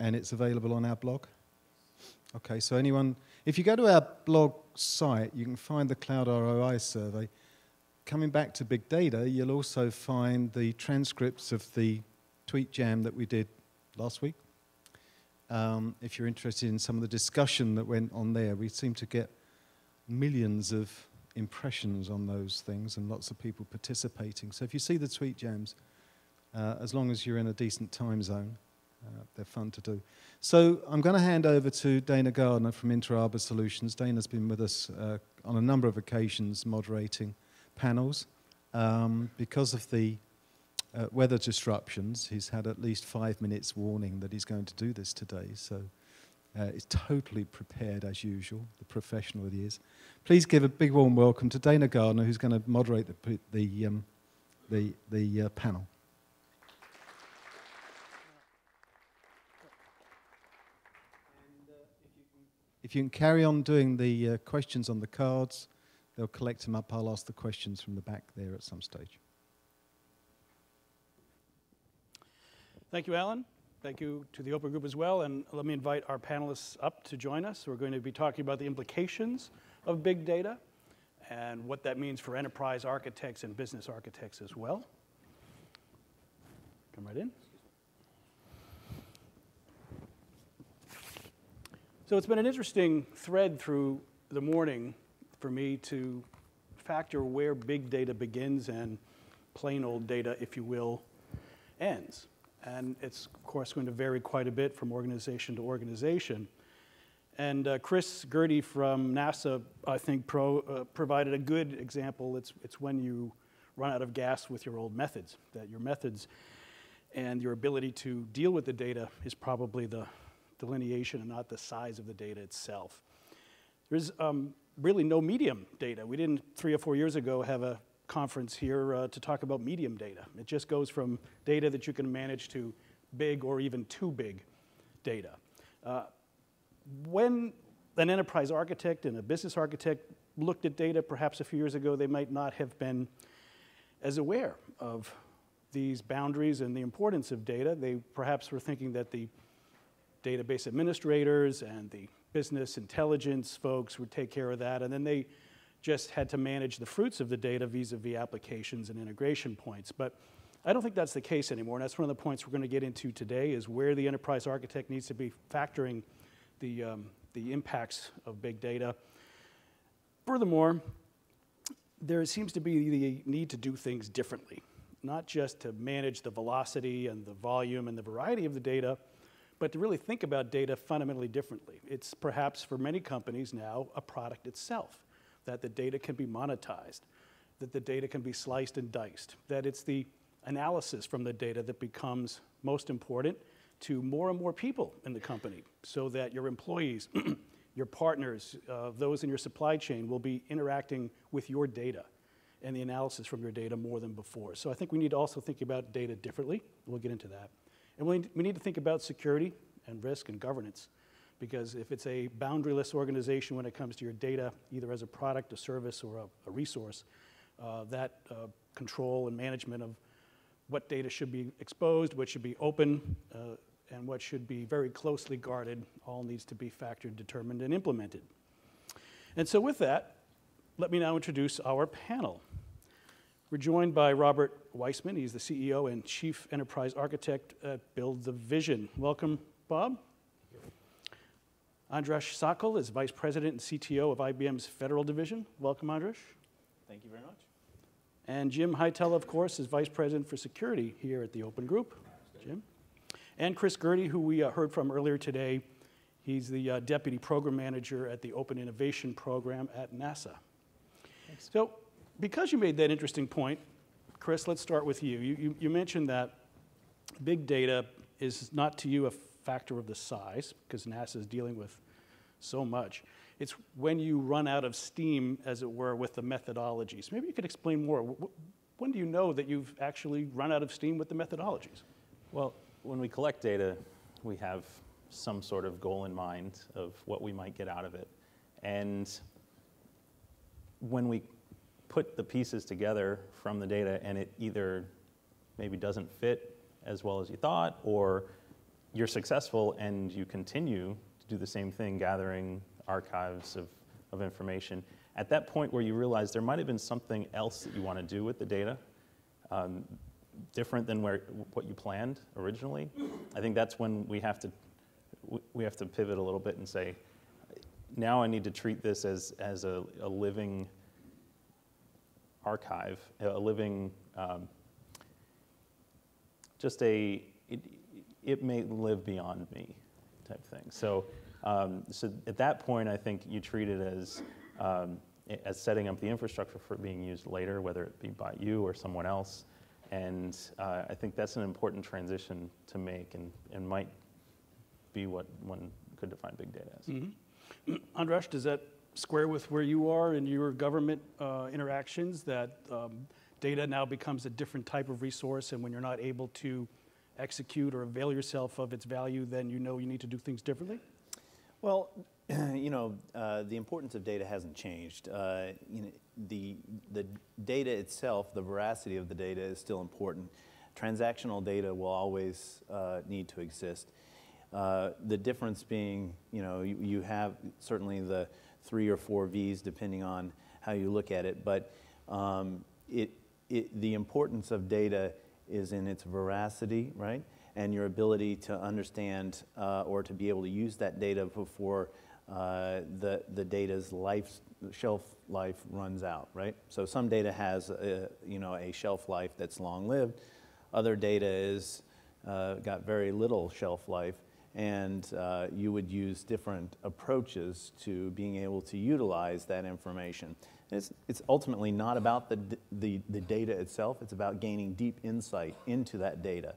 and it's available on our blog. Okay, so anyone, if you go to our blog site, you can find the Cloud ROI survey. Coming back to big data, you'll also find the transcripts of the tweet jam that we did last week. If you're interested in some of the discussion that went on there, we seem to get millions of impressions on those things and lots of people participating. So if you see the tweet jams, as long as you're in a decent time zone, they're fun to do. So I'm going to hand over to Dana Gardner from Interoperability Solutions. Dana's been with us on a number of occasions moderating panels. Because of the weather disruptions, he's had at least 5 minutes warning that he's going to do this today. So he's totally prepared as usual, the professional that he is. Please give a big warm welcome to Dana Gardner, who's going to moderate the panel. If you can carry on doing the questions on the cards, they'll collect them up. I'll ask the questions from the back there at some stage. Thank you, Alan. Thank you to the Open Group as well. And let me invite our panelists up to join us. We're going to be talking about the implications of big data and what that means for enterprise architects and business architects as well. Come right in. So it's been an interesting thread through the morning for me to factor where big data begins and plain old data, if you will, ends. And it's, of course, going to vary quite a bit from organization to organization. And Chris Guardi from NASA, I think, provided a good example. It's when you run out of gas with your old methods, that your methods and your ability to deal with the data is probably the delineation and not the size of the data itself. There's really no medium data. We didn't 3 or 4 years ago have a conference here to talk about medium data. It just goes from data that you can manage to big or even too big data. When an enterprise architect and a business architect looked at data perhaps a few years ago, they might not have been as aware of these boundaries and the importance of data. They perhaps were thinking that the database administrators and the business intelligence folks would take care of that, and then they just had to manage the fruits of the data vis-a-vis applications and integration points. But I don't think that's the case anymore, and that's one of the points we're going to get into today, is where the enterprise architect needs to be factoring the impacts of big data. Furthermore, there seems to be the need to do things differently, not just to manage the velocity and the volume and the variety of the data, but to really think about data fundamentally differently. It's perhaps for many companies now a product itself, that the data can be monetized, that the data can be sliced and diced, that it's the analysis from the data that becomes most important to more and more people in the company, so that your employees, your partners, those in your supply chain will be interacting with your data and the analysis from your data more than before. So I think we need to also think about data differently. We'll get into that. And we need to think about security and risk and governance, because if it's a boundaryless organization when it comes to your data, either as a product, a service, or a resource, that control and management of what data should be exposed, what should be open, and what should be very closely guarded, all needs to be factored, determined, and implemented. And so with that, let me now introduce our panel. We're joined by Robert Weissman. He's the CEO and Chief Enterprise Architect at Build the Vision. Welcome, Bob. Andras Sokol is Vice President and CTO of IBM's Federal Division. Welcome, Andras. Thank you very much. And Jim Hytel, of course, is Vice President for Security here at the Open Group. Jim. And Chris Guardi, who we heard from earlier today. He's the Deputy Program Manager at the Open Innovation Program at NASA. Thanks. So, because you made that interesting point, Chris, let's start with you. You mentioned that big data is not to you a factor of the size, because NASA is dealing with so much. It's when you run out of steam, as it were, with the methodologies. Maybe you could explain more. When do you know that you've actually run out of steam with the methodologies? Well, when we collect data, we have some sort of goal in mind of what we might get out of it. And when we put the pieces together from the data and it either maybe doesn't fit as well as you thought, or you're successful and you continue to do the same thing, gathering archives of information, at that point where you realize there might have been something else that you want to do with the data, different than what you planned originally, I think that's when we have to pivot a little bit and say, now I need to treat this as a living archive, a living, it may live beyond me type thing. So, so at that point, I think you treat it as setting up the infrastructure for being used later, whether it be by you or someone else. And I think that's an important transition to make and might be what one could define big data as. Mm-hmm. Andras, does that square with where you are in your government interactions, that data now becomes a different type of resource, and when you're not able to execute or avail yourself of its value, then you know you need to do things differently? Well, you know, the importance of data hasn't changed. You know, the data itself, the veracity of the data is still important. Transactional data will always need to exist. The difference being, you know, you have certainly the 3 or 4 V's depending on how you look at it, but the importance of data is in its veracity, right? And your ability to understand or to be able to use that data before the data's shelf life runs out, right? So some data has you know, a shelf life that's long-lived. Other data is got very little shelf life, and you would use different approaches to being able to utilize that information. It's ultimately not about the data itself. It's about gaining deep insight into that data.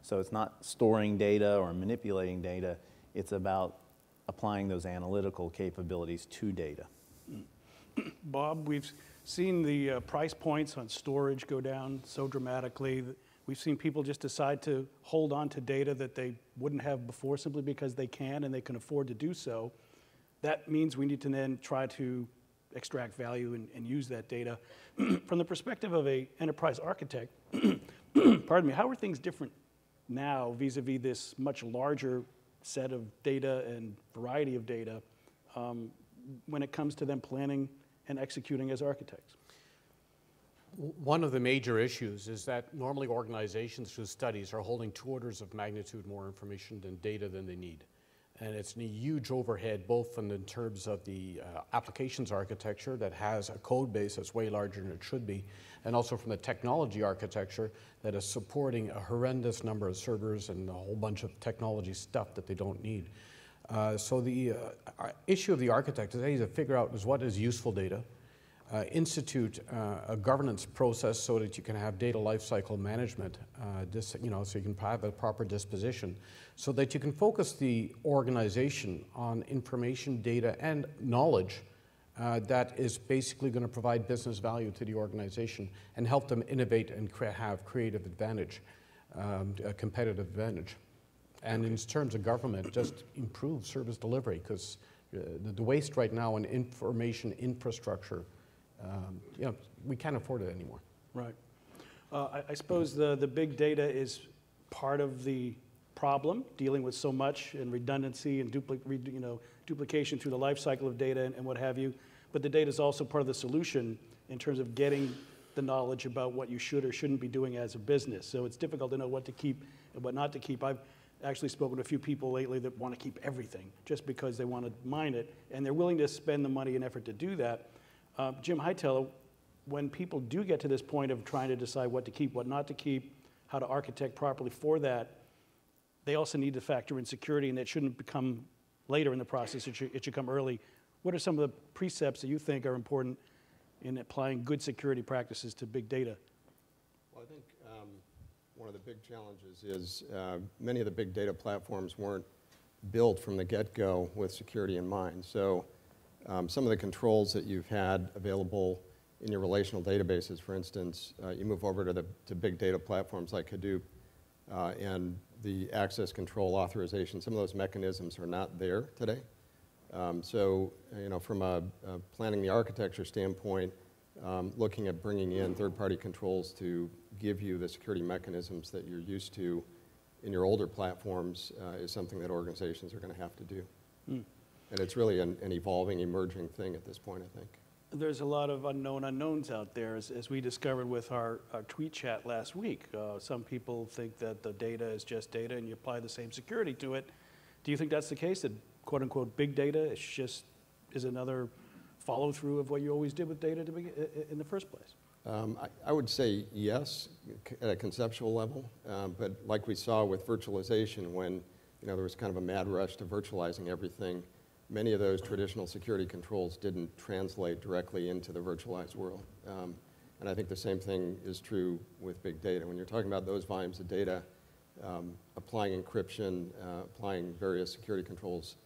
So it's not storing data or manipulating data. It's about applying those analytical capabilities to data. Bob, we've seen the price points on storage go down so dramatically. We've seen people just decide to hold on to data that they wouldn't have before simply because they can and they can afford to do so. That means we need to then try to extract value and use that data. From the perspective of an enterprise architect, pardon me, how are things different now vis-a-vis this much larger set of data and variety of data when it comes to them planning and executing as architects? One of the major issues is that normally organizations through studies are holding 2 orders of magnitude more information than data than they need. And it's a huge overhead, both in terms of the applications architecture that has a code base that's way larger than it should be, and also from the technology architecture that is supporting a horrendous number of servers and a whole bunch of technology stuff that they don't need. So the issue of the architect is to figure out what is useful data, institute a governance process so that you can have data lifecycle management, so you can have a proper disposition, so that you can focus the organization on information, data, and knowledge that is basically going to provide business value to the organization and help them innovate and have creative advantage, a competitive advantage. And in terms of government, just improve service delivery, because the waste right now in information infrastructure, we can't afford it anymore. Right. I suppose the big data is part of the problem, dealing with so much and redundancy and duplication through the life cycle of data and what have you. But the data is also part of the solution in terms of getting the knowledge about what you should or shouldn't be doing as a business. So it's difficult to know what to keep and what not to keep. I've actually spoken to a few people lately that want to keep everything just because they want to mine it, and they're willing to spend the money and effort to do that. Jim Hightower, when people do get to this point of trying to decide what to keep, what not to keep, how to architect properly for that, they also need to factor in security, and that shouldn't become later in the process. It should come early. What are some of the precepts that you think are important in applying good security practices to big data? Well, I think one of the big challenges is many of the big data platforms weren't built from the get-go with security in mind. So some of the controls that you've had available in your relational databases, for instance, you move over to big data platforms like Hadoop, and the access control authorization, some of those mechanisms are not there today. So, from a planning the architecture standpoint, looking at bringing in third-party controls to give you the security mechanisms that you're used to in your older platforms is something that organizations are going to have to do. Mm. And it's really an evolving, emerging thing at this point, I think. There's a lot of unknown unknowns out there, as we discovered with our tweet chat last week. Some people think that the data is just data and you apply the same security to it. Do you think that's the case, that quote unquote big data is another follow through of what you always did with data in the first place? I would say yes, at a conceptual level, but like we saw with virtualization, when there was kind of a mad rush to virtualizing everything, many of those traditional security controls didn't translate directly into the virtualized world. And I think the same thing is true with big data. When you're talking about those volumes of data, applying encryption, applying various security controls,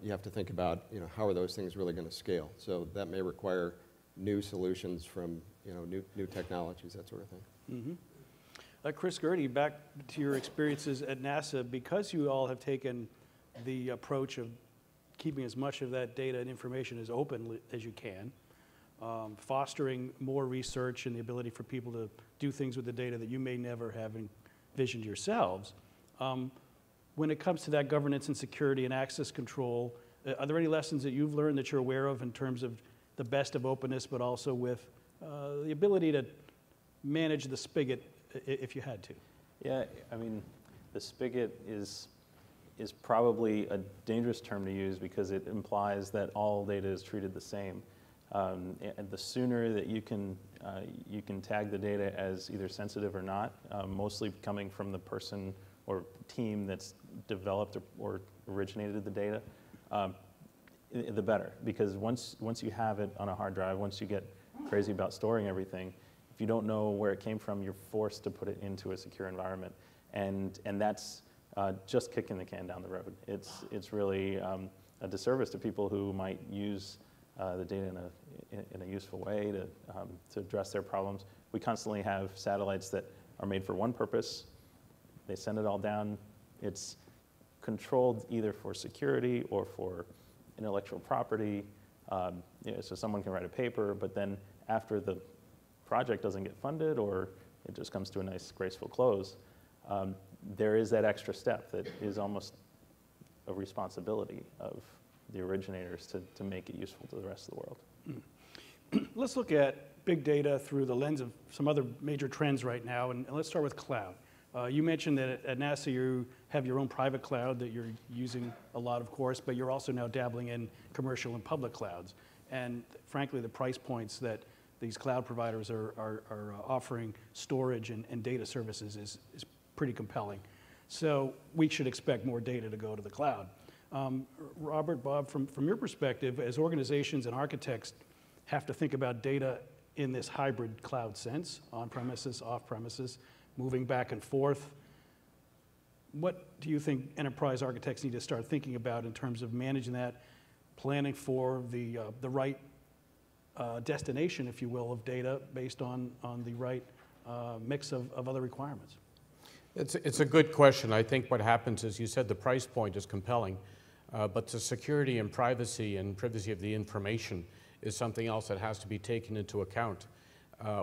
you have to think about how are those things really going to scale. So that may require new solutions from new technologies, that sort of thing. Mm-hmm. Chris Guardi, back to your experiences at NASA, because you all have taken the approach of keeping as much of that data and information as open as you can, fostering more research and the ability for people to do things with the data that you may never have envisioned yourselves. When it comes to that governance and security and access control, are there any lessons that you've learned that you're aware of in terms of the best of openness, but also with the ability to manage the spigot if you had to? Yeah, I mean, the spigot is probably a dangerous term to use because it implies that all data is treated the same. And the sooner that you can tag the data as either sensitive or not, mostly coming from the person or team that's developed or originated the data, the better. Because once you have it on a hard drive, once you get crazy about storing everything, if you don't know where it came from, you're forced to put it into a secure environment, and that's just kicking the can down the road. It's really a disservice to people who might use the data in a useful way to address their problems. We constantly have satellites that are made for one purpose. They send it all down. It's controlled either for security or for intellectual property. So someone can write a paper, but then after the project doesn't get funded or it just comes to a nice, graceful close, there is that extra step that is almost a responsibility of the originators to make it useful to the rest of the world. Let's look at big data through the lens of some other major trends right now, and let's start with cloud. You mentioned that at NASA you have your own private cloud that you're using a lot, of course, but you're also now dabbling in commercial and public clouds. And frankly, the price points that these cloud providers are offering storage and data services is pretty compelling. So we should expect more data to go to the cloud. Robert, Bob, from your perspective, as organizations and architects have to think about data in this hybrid cloud sense, on-premises, off-premises, moving back and forth, what do you think enterprise architects need to start thinking about in terms of managing that, planning for the right destination, if you will, of data based on the right mix of other requirements? It's a good question. I think what happens is, you said the price point is compelling, but the security and privacy of the information is something else that has to be taken into account.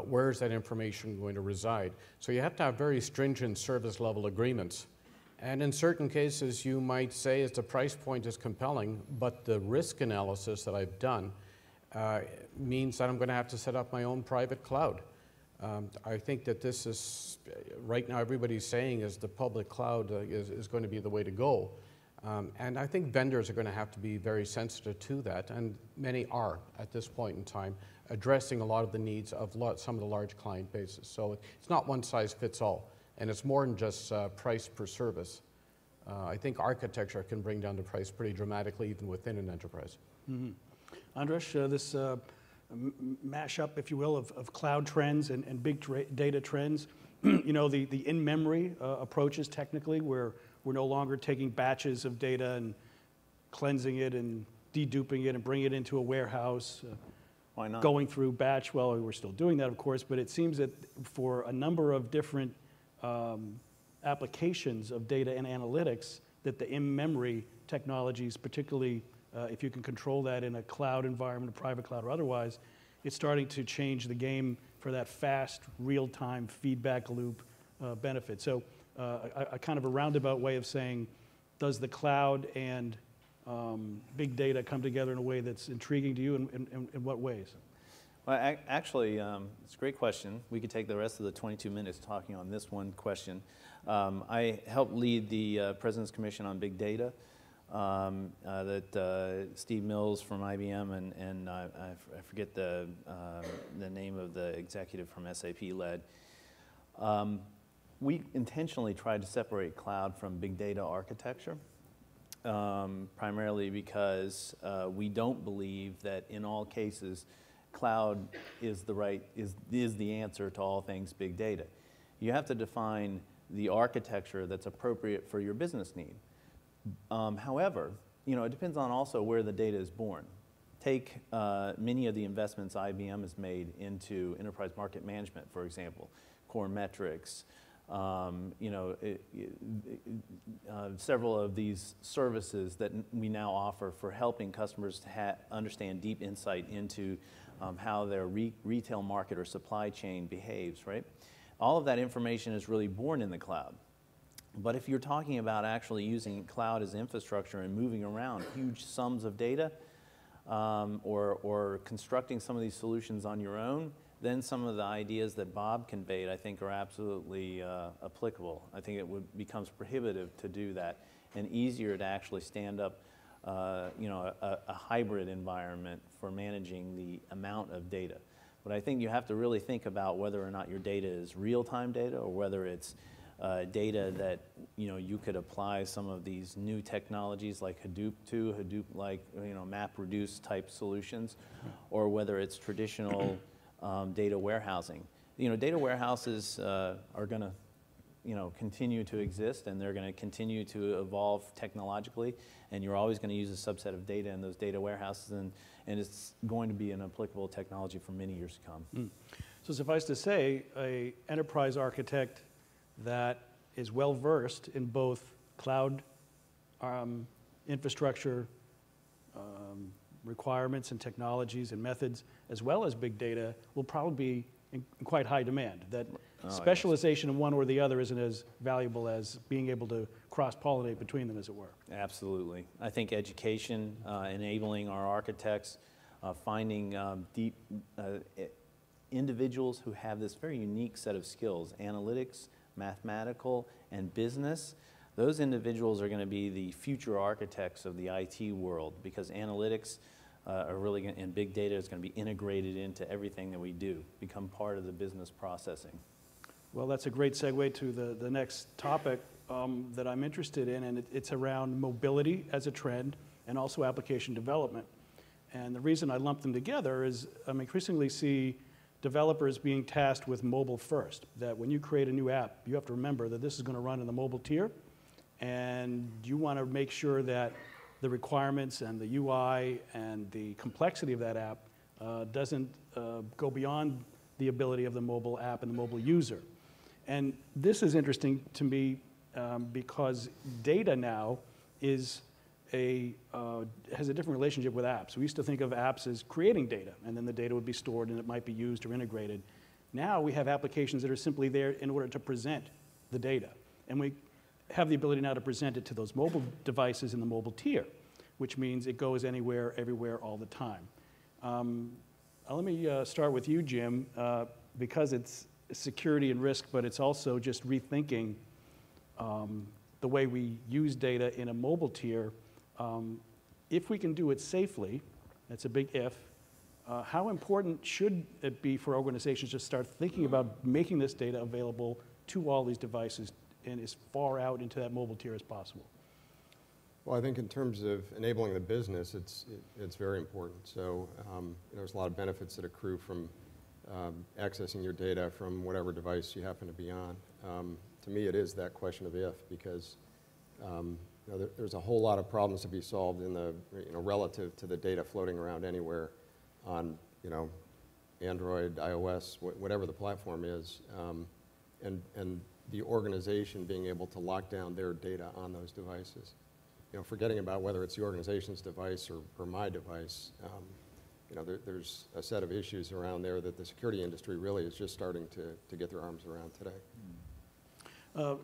Where is that information going to reside? So you have to have very stringent service level agreements. And in certain cases, you might say as the price point is compelling, but the risk analysis that I've done means that I'm going to have to set up my own private cloud. I think that this is, right now everybody's saying is the public cloud is going to be the way to go. And I think vendors are going to have to be very sensitive to that, and many are at this point in time, addressing a lot of the needs of some of the large client bases. So it's not one size fits all, and it's more than just price per service. I think architecture can bring down the price pretty dramatically even within an enterprise. Mm-hmm. Andras, this mashup, if you will, of cloud trends and big data trends, the in-memory approaches technically, where we're no longer taking batches of data and cleansing it and deduping it and bringing it into a warehouse. Why not? Going through batch, well, we're still doing that, of course, but it seems that for a number of different applications of data and analytics, that the in-memory technologies, particularly if you can control that in a cloud environment, a private cloud or otherwise, it's starting to change the game for that fast, real-time feedback loop benefit. So a kind of a roundabout way of saying, does the cloud and big data come together in a way that's intriguing to you, and in what ways? Well, actually, it's a great question. We could take the rest of the 22 minutes talking on this one question. I helped lead the President's Commission on Big Data that Steve Mills from IBM and I forget the name of the executive from SAP led. We intentionally tried to separate cloud from big data architecture, primarily because we don't believe that in all cases cloud is the answer to all things big data. You have to define the architecture that's appropriate for your business need. However, it depends on also where the data is born. Take many of the investments IBM has made into enterprise market management, for example, core metrics, several of these services that we now offer for helping customers to understand deep insight into how their retail market or supply chain behaves, right? All of that information is really born in the cloud. But if you're talking about actually using cloud as infrastructure and moving around huge sums of data or constructing some of these solutions on your own, then some of the ideas that Bob conveyed, I think, are absolutely applicable. I think it becomes prohibitive to do that and easier to actually stand up a hybrid environment for managing the amount of data. But I think you have to really think about whether or not your data is real-time data or whether it's data that you could apply some of these new technologies like Hadoop to, Hadoop-like MapReduce type solutions, or whether it's traditional data warehousing. Data warehouses are going to continue to exist, and they're going to continue to evolve technologically, and you're always going to use a subset of data in those data warehouses, and it's going to be an applicable technology for many years to come. So suffice to say, an enterprise architect that is well versed in both cloud infrastructure requirements and technologies and methods, as well as big data, will probably be in quite high demand. That specialization in one or the other isn't as valuable as being able to cross-pollinate between them, as it were. Absolutely. I think education, enabling our architects, finding deep individuals who have this very unique set of skills, analytics, mathematical, and business. Those individuals are going to be the future architects of the IT world, because analytics are really going to, and big data is going to be integrated into everything that we do, become part of the business processing. Well, that's a great segue to the next topic that I'm interested in, and it's around mobility as a trend and also application development. And the reason I lump them together is I'm increasingly see developers being tasked with mobile first, that when you create a new app, you have to remember that this is going to run in the mobile tier, and you want to make sure that the requirements and the UI and the complexity of that app doesn't go beyond the ability of the mobile app and the mobile user. And this is interesting to me because data now is has a different relationship with apps. We used to think of apps as creating data, and then the data would be stored and it might be used or integrated. Now we have applications that are simply there in order to present the data. And we have the ability now to present it to those mobile devices in the mobile tier, which means it goes anywhere, everywhere, all the time. Let me start with you, Jim, because it's security and risk, but it's also just rethinking the way we use data in a mobile tier. If we can do it safely, that's a big if, how important should it be for organizations to start thinking about making this data available to all these devices and as far out into that mobile tier as possible? Well, I think in terms of enabling the business, it's very important. So there's a lot of benefits that accrue from accessing your data from whatever device you happen to be on. To me, it is that question of if, because there's a whole lot of problems to be solved in the relative to the data floating around anywhere on Android, iOS, whatever the platform is, and the organization being able to lock down their data on those devices. Forgetting about whether it's the organization's device or my device, there's a set of issues around there that the security industry really is just starting to get their arms around today.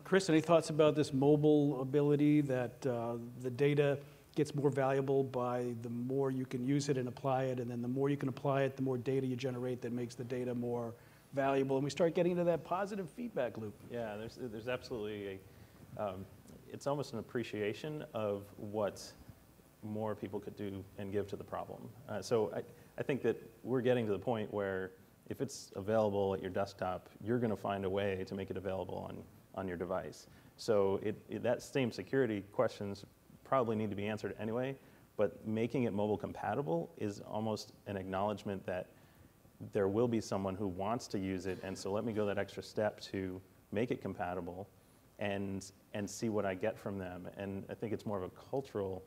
Chris, any thoughts about this mobile ability that the data gets more valuable by the more you can use it and apply it, and then the more you can apply it, the more data you generate that makes the data more valuable, and we start getting into that positive feedback loop? Yeah, there's absolutely it's almost an appreciation of what more people could do and give to the problem. So I think that we're getting to the point where if it's available at your desktop, you're going to find a way to make it available on your device. So that same security questions probably need to be answered anyway, but making it mobile compatible is almost an acknowledgement that there will be someone who wants to use it, and so let me go that extra step to make it compatible and see what I get from them. And I think it's more of a cultural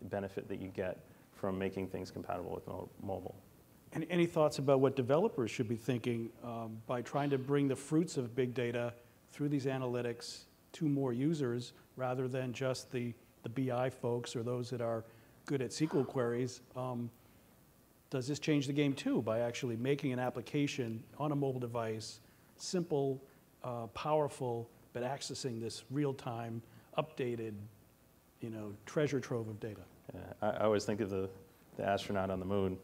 benefit that you get from making things compatible with mobile. Any thoughts about what developers should be thinking by trying to bring the fruits of big data through these analytics to more users rather than just the BI folks or those that are good at SQL queries? Does this change the game too by actually making an application on a mobile device simple, powerful, but accessing this real-time, updated, treasure trove of data? Yeah, I always think of the astronaut on the moon,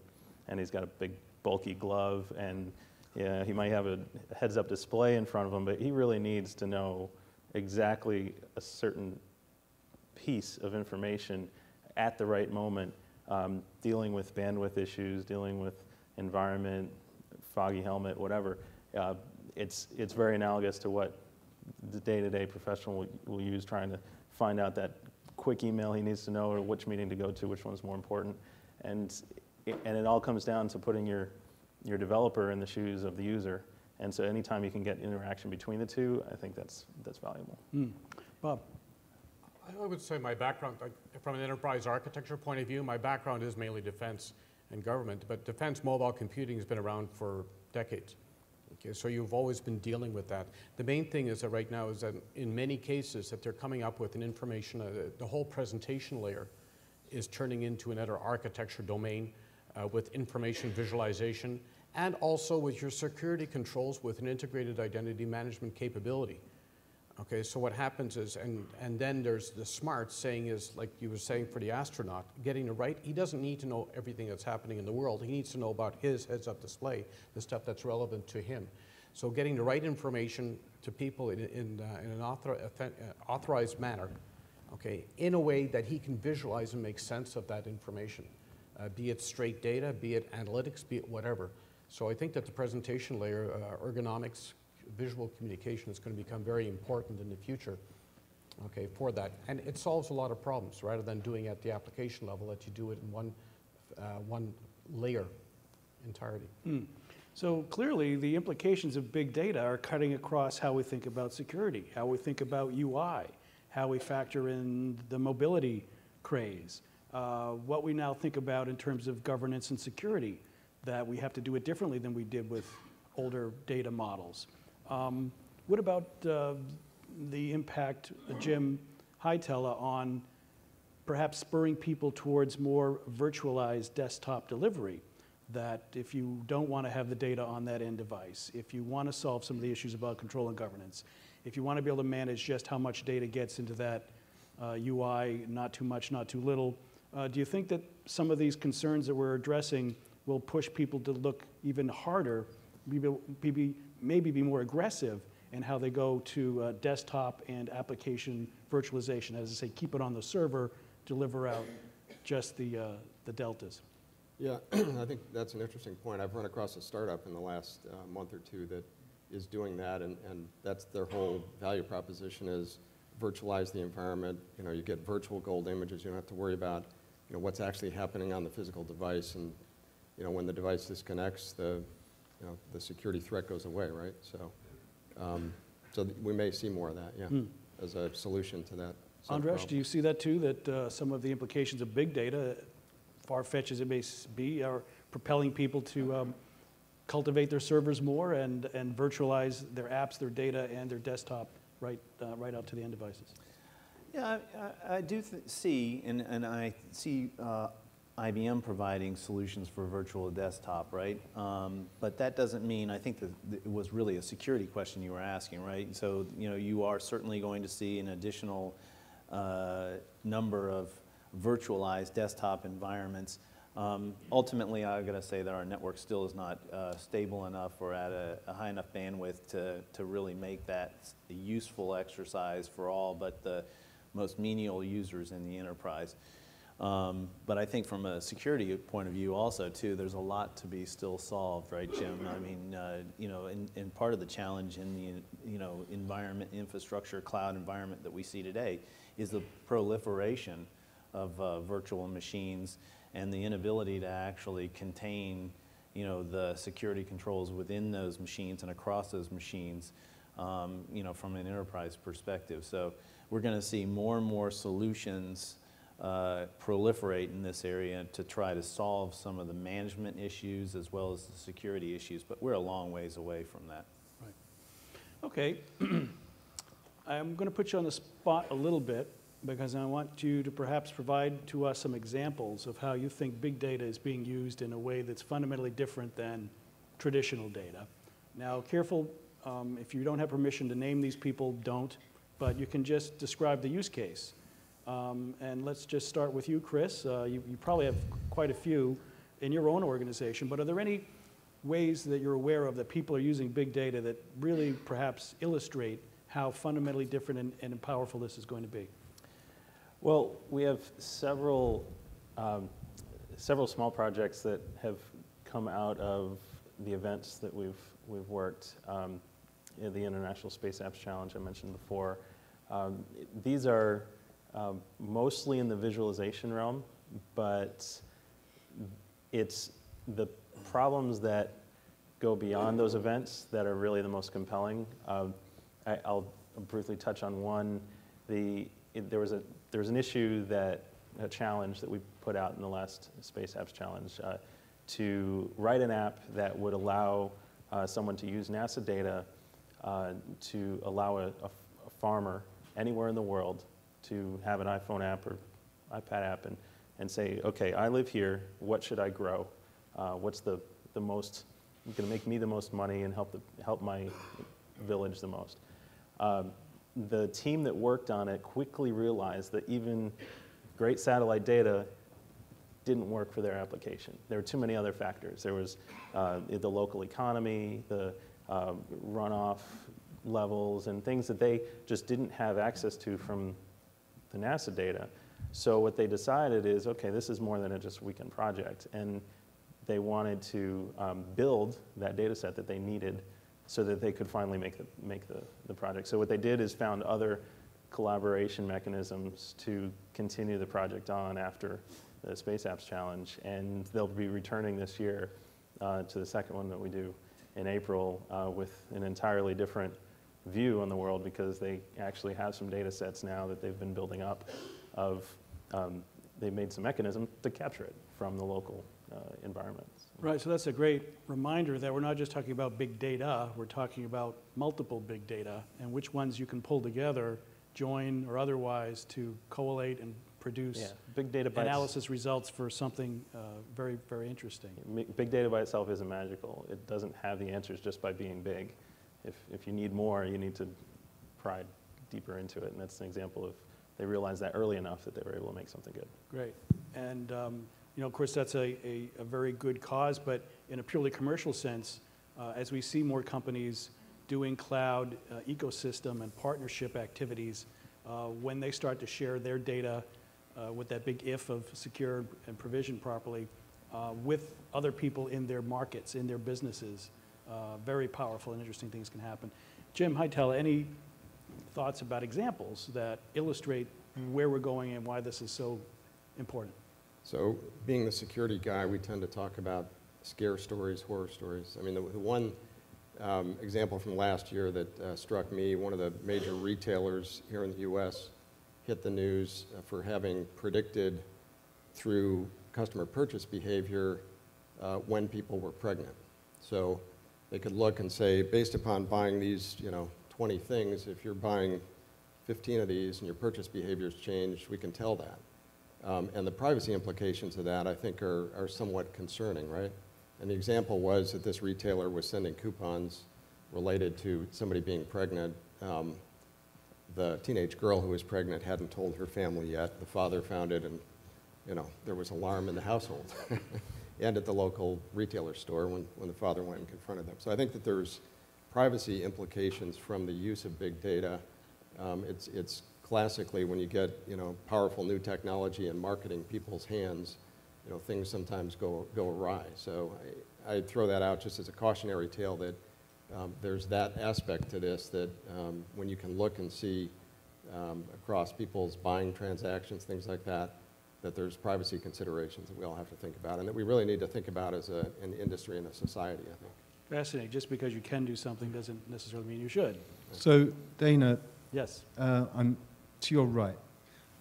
and he's got a big bulky glove, and he might have a heads-up display in front of him, but he really needs to know exactly a certain piece of information at the right moment, dealing with bandwidth issues, dealing with environment, foggy helmet, whatever. It's very analogous to what the day-to-day professional will use trying to find out that quick email he needs to know, or which meeting to go to, which one's more important. And it all comes down to putting your developer in the shoes of the user. And so anytime you can get interaction between the two, I think that's valuable. Bob? I would say my background, from an enterprise architecture point of view, my background is mainly defense and government, but defense mobile computing has been around for decades. Okay, so you've always been dealing with that. The main thing is that right now is that in many cases that they're coming up with an information, the whole presentation layer is turning into another architecture domain with information visualization, and also with your security controls with an integrated identity management capability. Okay, so what happens is, and then there's the smart saying is, like you were saying for the astronaut, getting it right, he doesn't need to know everything that's happening in the world. He needs to know about his heads-up display, the stuff that's relevant to him. So getting the right information to people in an authorized manner, okay, in a way that he can visualize and make sense of that information, be it straight data, be it analytics, be it whatever. So I think that the presentation layer, ergonomics, visual communication is going to become very important in the future, okay, for that. And it solves a lot of problems rather than doing it at the application level, that you do it in one layer entirety. So clearly the implications of big data are cutting across how we think about security, how we think about UI, how we factor in the mobility craze, what we now think about in terms of governance and security, that we have to do it differently than we did with older data models. What about the impact, Jim Hightower, on perhaps spurring people towards more virtualized desktop delivery? That if you don't want to have the data on that end device, if you want to solve some of the issues about control and governance, if you want to be able to manage just how much data gets into that UI, not too much, not too little, do you think that some of these concerns that we're addressing will push people to look even harder, maybe be more aggressive in how they go to desktop and application virtualization? As I say, keep it on the server, deliver out just the deltas. Yeah, I think that's an interesting point. I've run across a startup in the last month or two that is doing that, and that's their whole value proposition is virtualize the environment. You get virtual gold images. You don't have to worry about what's actually happening on the physical device, and when the device disconnects, the security threat goes away, right? So, so we may see more of that, yeah, as a solution to that. Andras, do you see that too, that some of the implications of big data, far-fetched as it may be, are propelling people to cultivate their servers more and virtualize their apps, their data, and their desktop right out to the end devices? Yeah, I do see, and I see IBM providing solutions for virtual desktop, right? But that doesn't mean, I think that it was really a security question you were asking, right? So, you are certainly going to see an additional number of virtualized desktop environments. Ultimately, I've got to say that our network still is not stable enough or at a high enough bandwidth to really make that a useful exercise for all but the most menial users in the enterprise. But I think from a security point of view also, too, there's a lot to be still solved, right, Jim? I mean, and part of the challenge in the, environment, infrastructure, cloud environment that we see today is the proliferation of virtual machines and the inability to actually contain, the security controls within those machines and across those machines, from an enterprise perspective. So we're going to see more and more solutions proliferate in this area to try to solve some of the management issues as well as the security issues, but we're a long ways away from that. Right. Okay. I'm going to put you on the spot a little bit because I want you to perhaps provide to us some examples of how you think big data is being used in a way that's fundamentally different than traditional data. Now, careful, if you don't have permission to name these people, don't, but you can just describe the use case. And let's just start with you, Chris. You probably have quite a few in your own organization, but are there any ways that you're aware of that people are using big data that really perhaps illustrate how fundamentally different and powerful this is going to be? Well, we have several small projects that have come out of the events that we've worked. In the International Space Apps Challenge I mentioned before. These are mostly in the visualization realm, but it's the problems that go beyond those events that are really the most compelling. I'll briefly touch on one. There was an issue a challenge that we put out in the last Space Apps Challenge to write an app that would allow someone to use NASA data to allow a farmer anywhere in the world to have an iPhone app or iPad app and say, okay, I live here, what should I grow? What's the most, going to make me the most money and help my village the most? The team that worked on it quickly realized that even great satellite data didn't work for their application. There were too many other factors. There was the local economy, the runoff levels, and things that they just didn't have access to from the NASA data. So what they decided is, okay, this is more than a just weekend project, and they wanted to build that data set that they needed so that they could finally make the project. So what they did is found other collaboration mechanisms to continue the project on after the Space Apps Challenge, and they'll be returning this year to the second one that we do in April with an entirely different view on the world, because they actually have some data sets now that they've been building up of, they've made some mechanism to capture it from the local environments. Right, so that's a great reminder that we're not just talking about big data, we're talking about multiple big data and which ones you can pull together, join or otherwise, to collate and produce big data analysis results for something very, very interesting. Big data by itself isn't magical. It doesn't have the answers just by being big. If you need more, you need to pry deeper into it, and that's an example of they realized that early enough that they were able to make something good. Great, and of course, that's a very good cause, but in a purely commercial sense, as we see more companies doing cloud ecosystem and partnership activities, when they start to share their data with that big if of secure and provisioned properly with other people in their markets, in their businesses, very powerful and interesting things can happen. Jim Hightower, any thoughts about examples that illustrate where we're going and why this is so important? So being the security guy, we tend to talk about scare stories, horror stories. I mean, the one example from last year that struck me, one of the major retailers here in the US hit the news for having predicted through customer purchase behavior when people were pregnant. So they could look and say, based upon buying these 20 things, if you're buying 15 of these and your purchase behavior's changed, we can tell that. And the privacy implications of that, I think, are somewhat concerning, right? And the example was that this retailer was sending coupons related to somebody being pregnant. The teenage girl who was pregnant hadn't told her family yet. The father found it, and there was alarm in the household and at the local retailer store when the father went and confronted them. So I think that there's privacy implications from the use of big data. It's classically when you get powerful new technology in marketing people's hands, things sometimes go awry. So I throw that out just as a cautionary tale that there's that aspect to this that when you can look and see across people's buying transactions, things like that, that there's privacy considerations that we all have to think about and that we really need to think about as an industry and a society, I think. Fascinating. Just because you can do something doesn't necessarily mean you should. So, Dana, Yes. I'm to your right.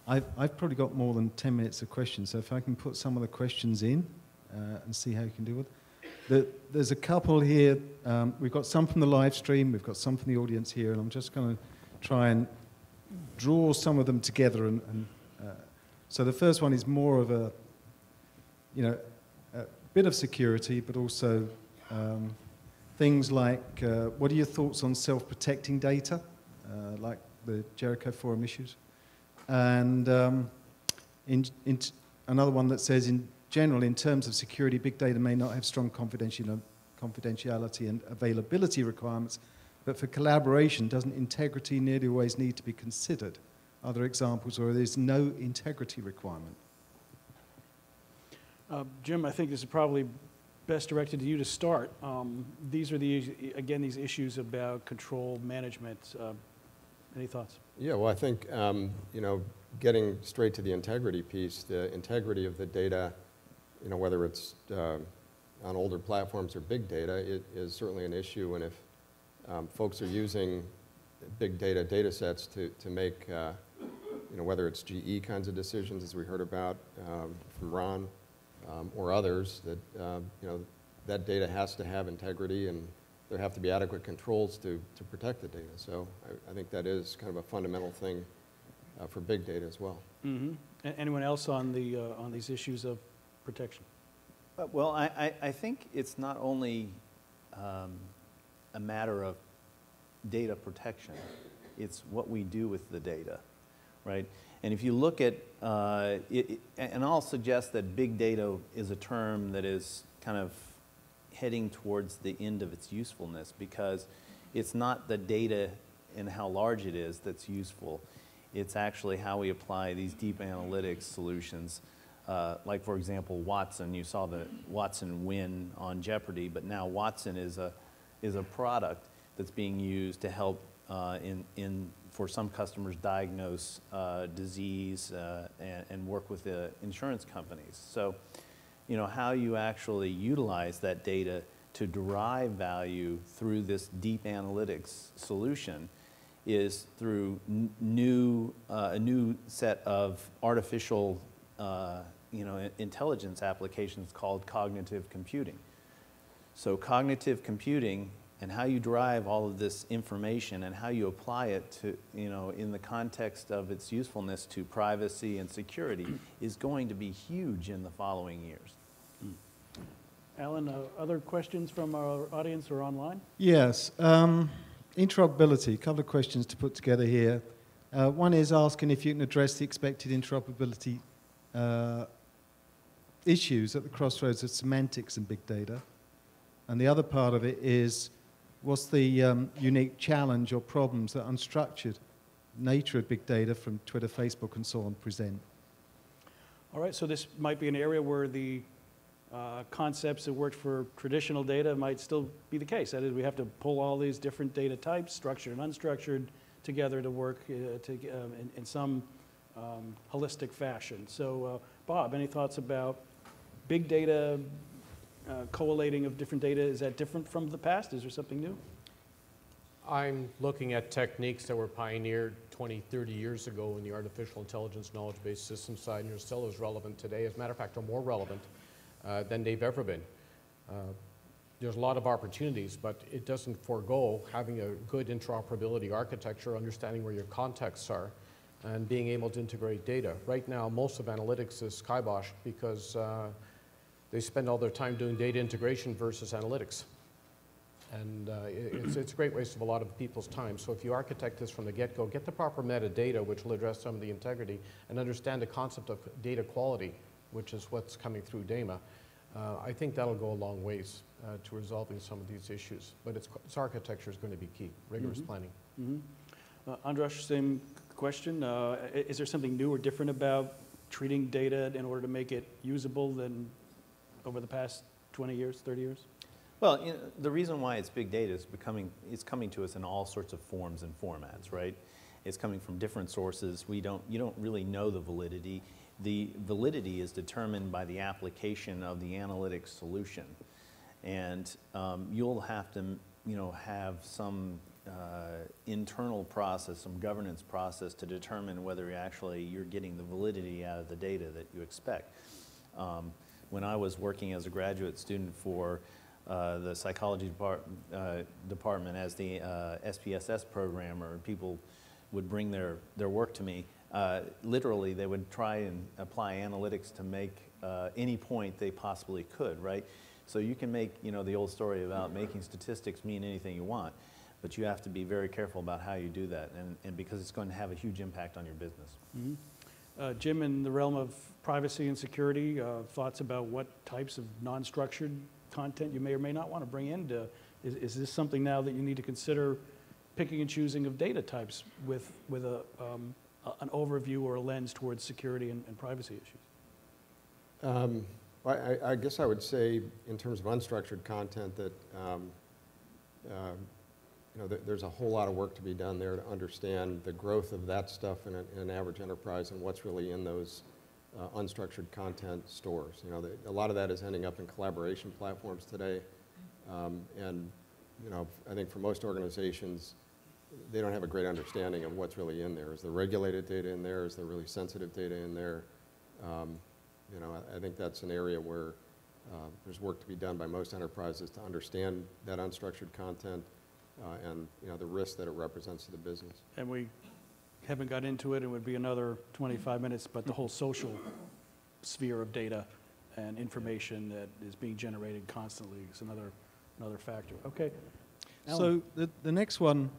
I've probably got more than 10 minutes of questions, so if I can put some of the questions in and see how you can deal with it. There's a couple here. We've got some from the live stream, we've got some from the audience here, and I'm just going to try and draw some of them together. So the first one is more of a bit of security, but also things like, what are your thoughts on self-protecting data, like the Jericho Forum issues? And another one that says, in general, in terms of security, big data may not have strong confidentiality and availability requirements, but for collaboration, doesn't integrity nearly always need to be considered? Are there examples where there's no integrity requirement? Jim, I think this is probably best directed to you to start. These are these issues about control management. Any thoughts? Yeah, well, I think, getting straight to the integrity piece, the integrity of the data, whether it's on older platforms or big data, it is certainly an issue. And if folks are using big data sets to make, whether it's GE kinds of decisions, as we heard about from Ron, or others, that, that data has to have integrity and there have to be adequate controls to protect the data. So I think that is kind of a fundamental thing for big data as well. Mm-hmm. Anyone else on these issues of protection? Well, I think it's not only a matter of data protection, it's what we do with the data, right? And if you look at, and I'll suggest that big data is a term that is kind of heading towards the end of its usefulness, because it's not the data and how large it is that's useful. It's actually how we apply these deep analytics solutions. Like, for example, Watson. You saw the Watson win on Jeopardy, but now Watson is a product that's being used to help for some customers diagnose disease and work with the insurance companies. So, how you actually utilize that data to derive value through this deep analytics solution is through a new set of artificial intelligence applications called cognitive computing. So cognitive computing and how you derive all of this information and how you apply it to, in the context of its usefulness to privacy and security is going to be huge in the following years. Alan, other questions from our audience or online? Yes. Interoperability, a couple of questions to put together here. One is asking if you can address the expected interoperability issues at the crossroads of semantics and big data. And the other part of it is, what's the unique challenge or problems that unstructured nature of big data from Twitter, Facebook, and so on present? All right, so this might be an area where the concepts that worked for traditional data might still be the case. That is, we have to pull all these different data types, structured and unstructured, together to work in some holistic fashion. So, Bob, any thoughts about big data, collating of different data? Is that different from the past? Is there something new? I'm looking at techniques that were pioneered 20, 30 years ago in the artificial intelligence knowledge-based system side, and are still as relevant today. As a matter of fact, are more relevant than they've ever been. There's a lot of opportunities, but it doesn't forego having a good interoperability architecture, understanding where your contexts are, and being able to integrate data. Right now, most of analytics is kiboshed because they spend all their time doing data integration versus analytics. And it's a great waste of a lot of people's time. So if you architect this from the get-go, get the proper metadata, which will address some of the integrity, and understand the concept of data quality, which is what's coming through DAMA. I think that'll go a long ways to resolving some of these issues. But its architecture is going to be key, rigorous planning. Andras, same question. Is there something new or different about treating data in order to make it usable than over the past 20 years, 30 years? Well, you know, the reason why it's big data is it's coming to us in all sorts of forms and formats, right? It's coming from different sources. You don't really know the validity. The validity is determined by the application of the analytics solution. And you'll have to, you know, have some internal process, some governance process to determine whether you're getting the validity out of the data that you expect. When I was working as a graduate student for the psychology department as the SPSS programmer, people would bring their work to me. Literally, they would try and apply analytics to make any point they possibly could, right? So you can make, you know, the old story about making statistics mean anything you want, but you have to be very careful about how you do that, and because it's going to have a huge impact on your business. Jim, in the realm of privacy and security, thoughts about what types of non-structured content you may or may not want to bring in? Is this something now that you need to consider picking and choosing of data types with an overview or a lens towards security and privacy issues? Well, I guess I would say in terms of unstructured content that you know, there's a whole lot of work to be done there to understand the growth of that stuff in an average enterprise and what's really in those unstructured content stores. You know, a lot of that is ending up in collaboration platforms today, and you know, I think for most organizations, they don't have a great understanding of what's really in there. Is there regulated data in there? Is there really sensitive data in there? You know, I think that's an area where there's work to be done by most enterprises to understand that unstructured content and, you know, the risk that it represents to the business. And we haven't got into it. It would be another 25 minutes, but the whole social sphere of data and information that is being generated constantly is another factor. Okay. Alan. So the next one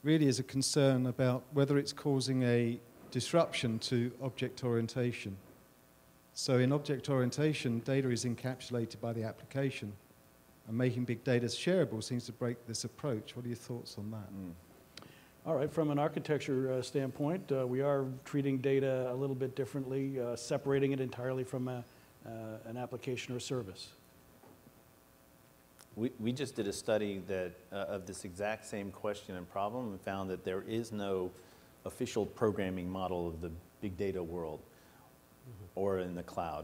really is a concern about whether it's causing a disruption to object orientation. So in object orientation, data is encapsulated by the application, and making big data shareable seems to break this approach. What are your thoughts on that? All right, from an architecture standpoint, we are treating data a little bit differently, separating it entirely from an application or service. We just did a study that of this exact same question and problem and found that there is no official programming model of the big data world or in the cloud.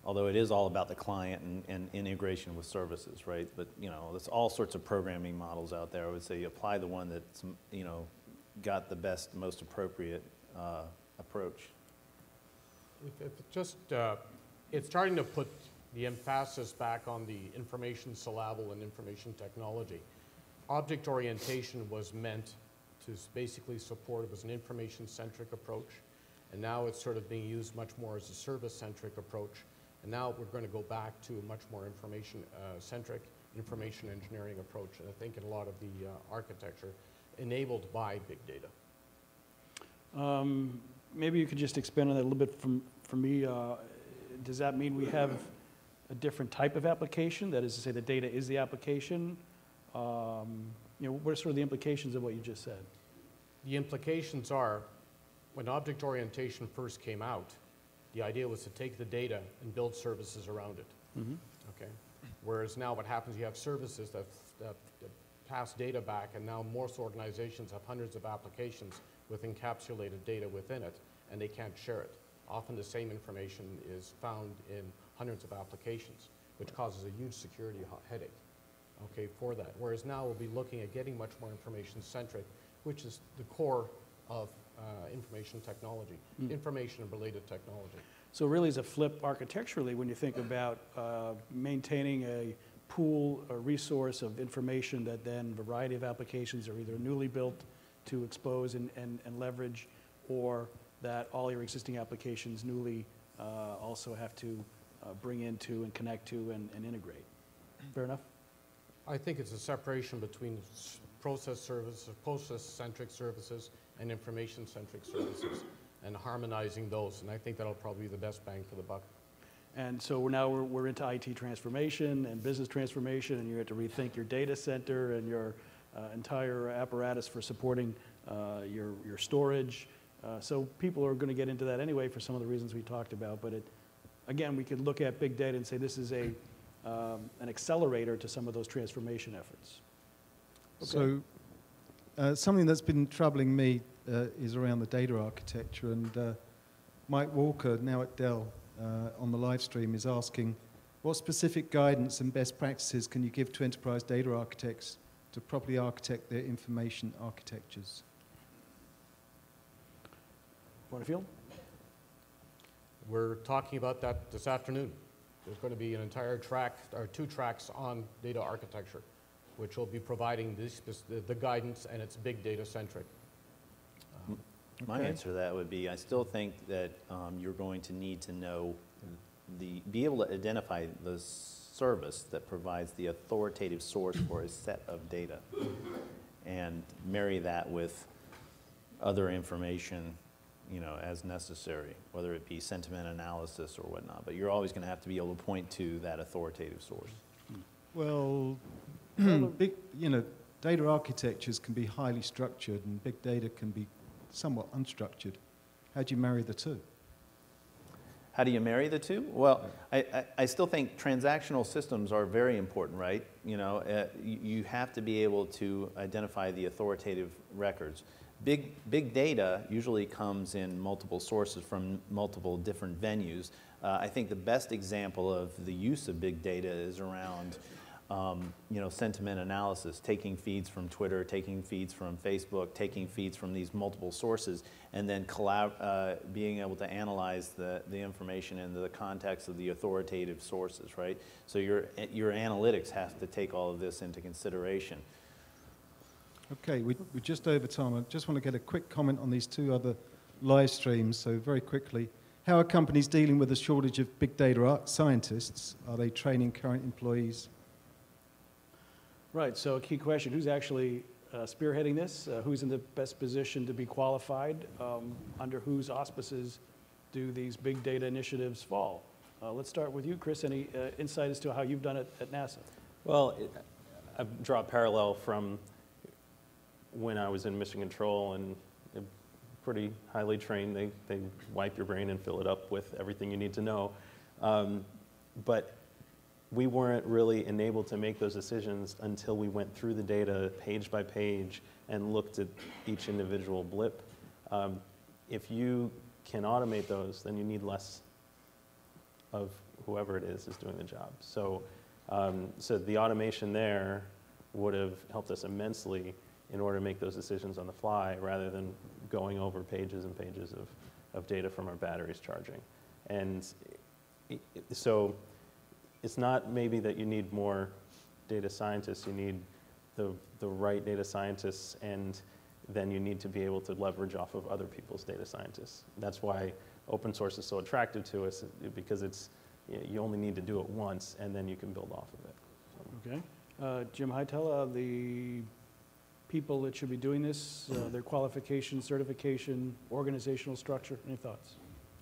Although it is all about the client and integration with services, right? But, you know, there's all sorts of programming models out there. I would say you apply the one that's, you know, got the best, most appropriate approach. It's starting to put the emphasis back on the information syllable and information technology. Object orientation was meant to basically support, it was an information-centric approach, and now it's sort of being used much more as a service-centric approach. And now we're going to go back to a much more information-centric, information engineering approach, and I think in a lot of the architecture enabled by big data. Maybe you could just expand on that a little bit for me. Does that mean we have a different type of application? That is to say the data is the application? You know, what are sort of the implications of what you just said? The implications are, when object orientation first came out, the idea was to take the data and build services around it. Okay. Whereas now what happens, you have services that pass data back, and now most organizations have hundreds of applications with encapsulated data within it, and they can't share it. Often the same information is found in hundreds of applications, which causes a huge security headache, okay, for that. Whereas now we'll be looking at getting much more information-centric, which is the core of information technology, information and related technology. So really is a flip architecturally when you think about maintaining a pool, a resource of information that then a variety of applications are either newly built to expose and leverage, or that all your existing applications newly also have to bring into and connect to and integrate. Fair enough? I think it's a separation between process services, process-centric services and information-centric services, and harmonizing those. And I think that'll probably be the best bang for the buck. And so we're into IT transformation and business transformation, and you have to rethink your data center and your entire apparatus for supporting your storage. So people are going to get into that anyway for some of the reasons we talked about. But again, we could look at big data and say this is an accelerator to some of those transformation efforts. Okay. So something that's been troubling me is around the data architecture. And Mike Walker, now at Dell, on the live stream, is asking, what specific guidance and best practices can you give to enterprise data architects to properly architect their information architectures? Porterfield? We're talking about that this afternoon. There's going to be an entire track, or 2 tracks on data architecture, which will be providing the guidance, and it's big data centric. My answer to that would be, I still think that you're going to need to know, be able to identify the service that provides the authoritative source for a set of data, and marry that with other information, as necessary, whether it be sentiment analysis or whatnot. But you're always going to have to be able to point to that authoritative source. Well, data architectures can be highly structured, and big data can be somewhat unstructured. How do you marry the two? How do you marry the two? Well, I still think transactional systems are very important, right? You have to be able to identify the authoritative records. Big data usually comes in multiple sources from multiple different venues. I think the best example of the use of big data is around sentiment analysis, taking feeds from Twitter, taking feeds from Facebook, taking feeds from these multiple sources, and then being able to analyze the information in the context of the authoritative sources, right? So your analytics have to take all of this into consideration. Okay, we're just over time. I just want to get a quick comment on these 2 other live streams. So very quickly, how are companies dealing with the shortage of big data scientists? Are they training current employees? Right, so a key question, who's actually spearheading this? Who's in the best position to be qualified? Under whose auspices do these big data initiatives fall? Let's start with you, Chris. Any insight as to how you've done it at NASA? Well, I draw a parallel from when I was in mission control, and pretty highly trained. They wipe your brain and fill it up with everything you need to know. But we weren't really enabled to make those decisions until we went through the data page by page and looked at each individual blip. If you can automate those, then you need less of whoever it is doing the job. So, so the automation there would have helped us immensely in order to make those decisions on the fly, rather than going over pages and pages of data from our batteries charging. And so it's not maybe that you need more data scientists, you need the right data scientists, and then you need to be able to leverage off of other people's data scientists. That's why open source is so attractive to us, because it's, you only need to do it once, and then you can build off of it. So. Okay. Jim Hightower, the people that should be doing this, their qualification, certification, organizational structure, any thoughts?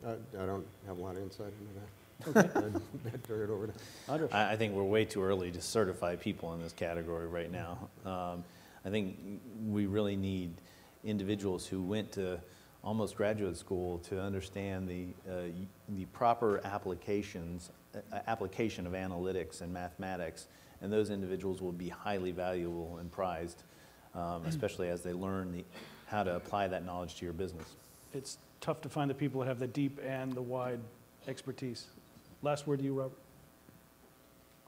I don't have a lot of insight into that. Okay. I'd turn it over to Andres. I think we're way too early to certify people in this category right now. I think we really need individuals who went to almost graduate school to understand the proper application of analytics and mathematics, and those individuals will be highly valuable and prized, especially as they learn how to apply that knowledge to your business. It's tough to find the people that have the deep and the wide expertise. Last word to you, Robert.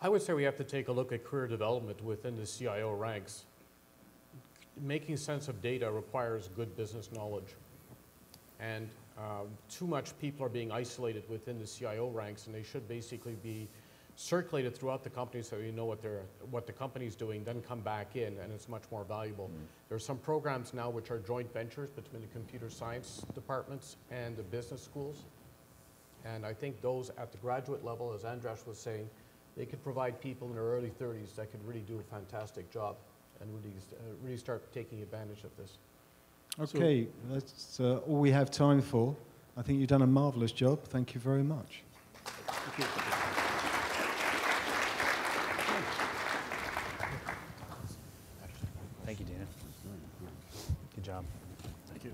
I would say we have to take a look at career development within the CIO ranks. Making sense of data requires good business knowledge. And too much people are being isolated within the CIO ranks, and they should basically be circulated throughout the company so you know what the company's doing, then come back in, and it's much more valuable. There are some programs now which are joint ventures between the computer science departments and the business schools. And I think those at the graduate level, as Andras was saying, they could provide people in their early 30s that could really do a fantastic job and really start taking advantage of this. Okay, that's all we have time for. I think you've done a marvelous job. Thank you very much. Thank you. Thank you, Dana. Good job. Thank you.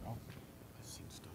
I've seen stuff.